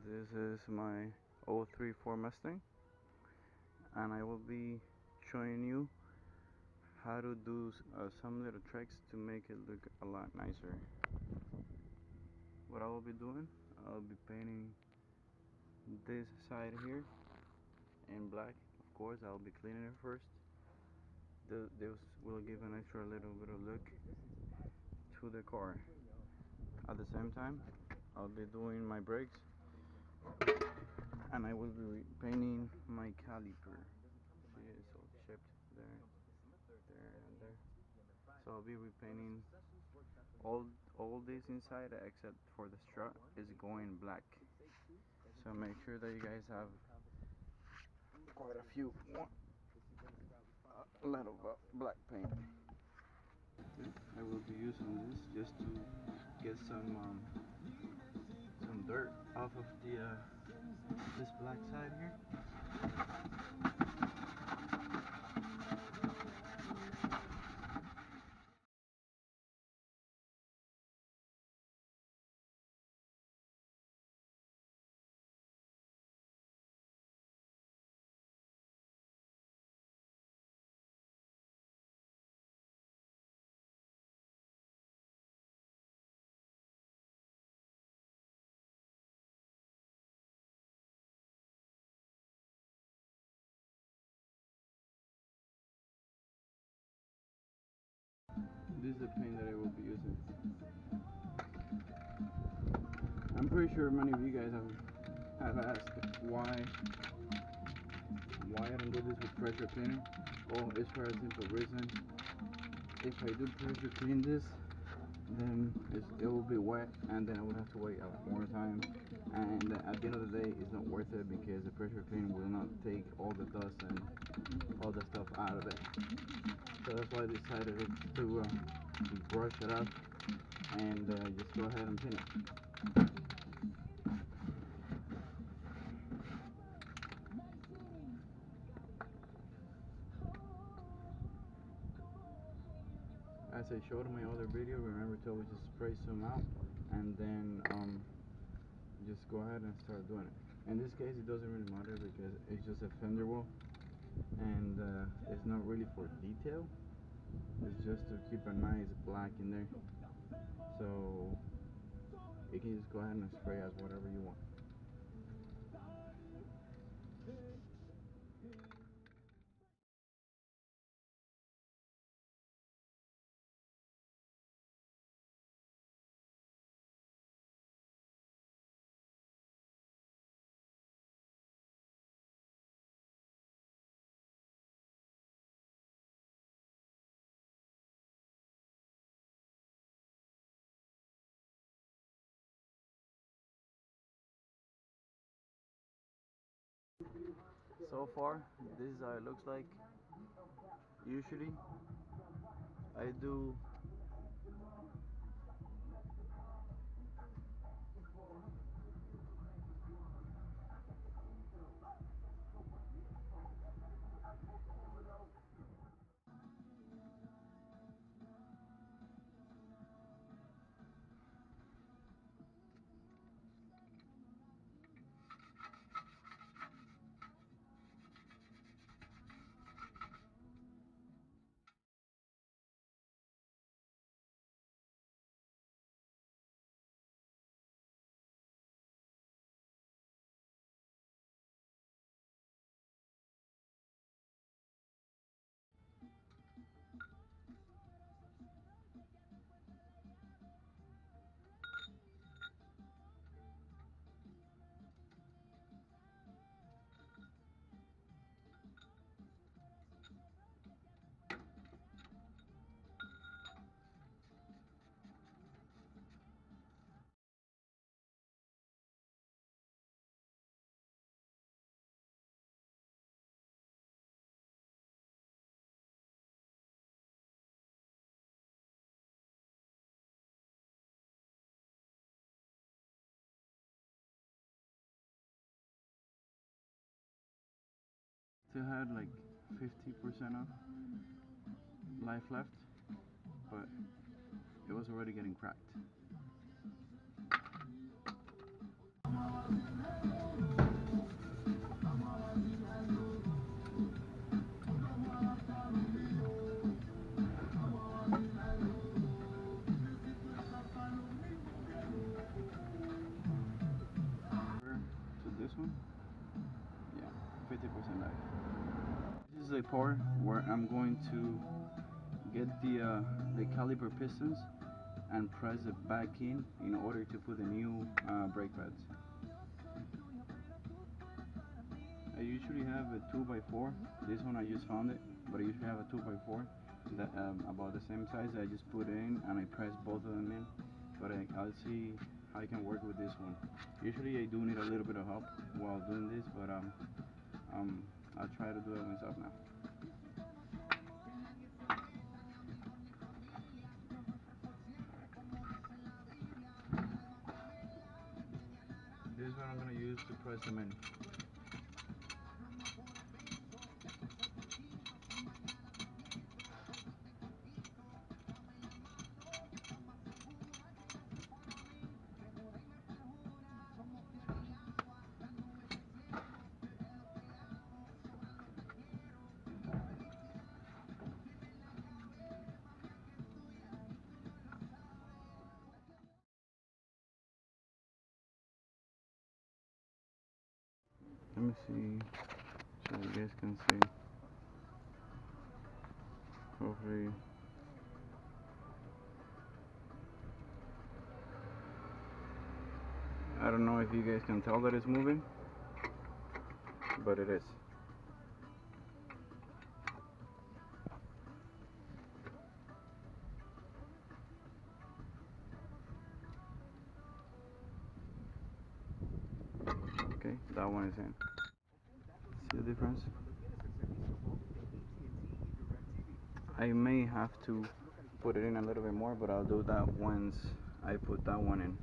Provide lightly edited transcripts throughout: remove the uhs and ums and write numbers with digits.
This is my '03 Ford Mustang, and I will be showing you how to do some little tricks to make it look a lot nicer. What I will be doing, I'll be painting this side here in black. Of course, I'll be cleaning it first. This will give an extra little bit of look to the car. At the same time, I'll be doing my brakes, and I will be painting my caliper. See, it's all chipped there, and there. So I'll be repainting all this inside except for the strut is going black. So make sure that you guys have quite a few, a lot of black paint. I will be using this just to get some dirt off of the this black side here. This is the paint that I will be using. I'm pretty sure many of you guys have asked why I don't do this with pressure cleaner. Well, it's for a simple reason. If I do pressure clean this, then it will be wet, and then I will have to wait more time, and at the end of the day it's not worth it because the pressure clean will not take all the dust and all the stuff out of it. So that's why I decided to brush it up and just go ahead and paint it. As I showed in my other video, remember to always just spray some out and then just go ahead and start doing it. In this case it doesn't really matter because it's just a fender wall, and it's not really for detail, it's just to keep a nice black in there. So you can just go ahead and spray as whatever you want. So far this is how it looks like. Usually I do still had like 50% of life left, but it was already getting cracked. part where I'm going to get the caliper pistons and press it back in order to put the new brake pads. I usually have a 2x4. This one I just found it, but I usually have a 2x4 that about the same size. I just put it in and I press both of them in. But I'll see how I can work with this one. Usually I do need a little bit of help while doing this, but I'll try to do it myself now. This is what I'm gonna use to press them in. Let me see so you guys can see. Hopefully. I don't know if you guys can tell that it's moving, but it is. Okay, that one is in. See the difference? I may have to put it in a little bit more, but I'll do that once I put that one in.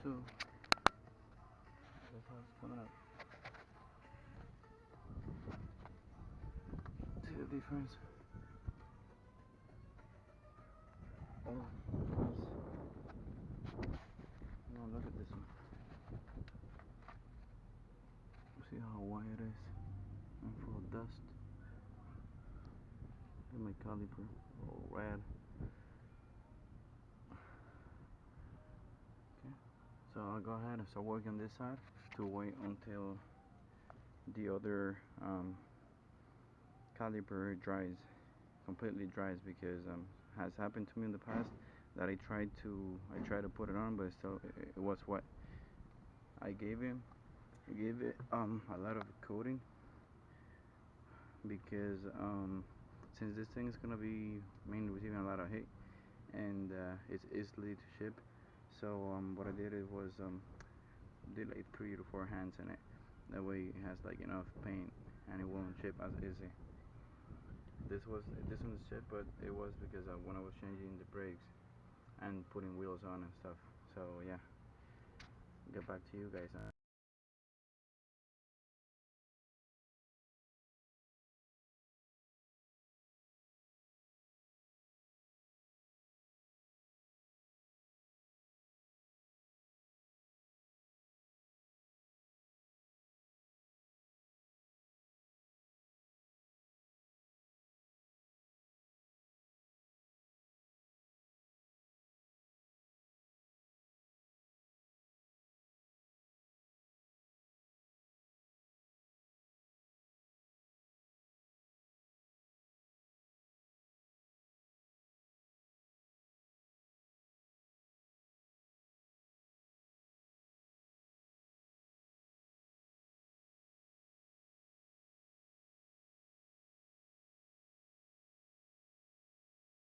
So that's how it's coming up. See the difference? Oh, nice. No, look at this one. See how white it is and full of dust. Look at my caliper, all red. Okay, so I'll go ahead and start working on this side to wait until the other caliper completely dries, because has happened to me in the past that I tried to put it on, but still it was wet. I gave it a lot of coating, because since this thing is gonna be mainly receiving a lot of heat, and it's easily to ship, so what I did was did like 3 to 4 hands in it. That way it has like enough paint and it won't chip as easy. This one is chipped, but it was because when I was changing the brakes and putting wheels on and stuff. So yeah, get back to you guys.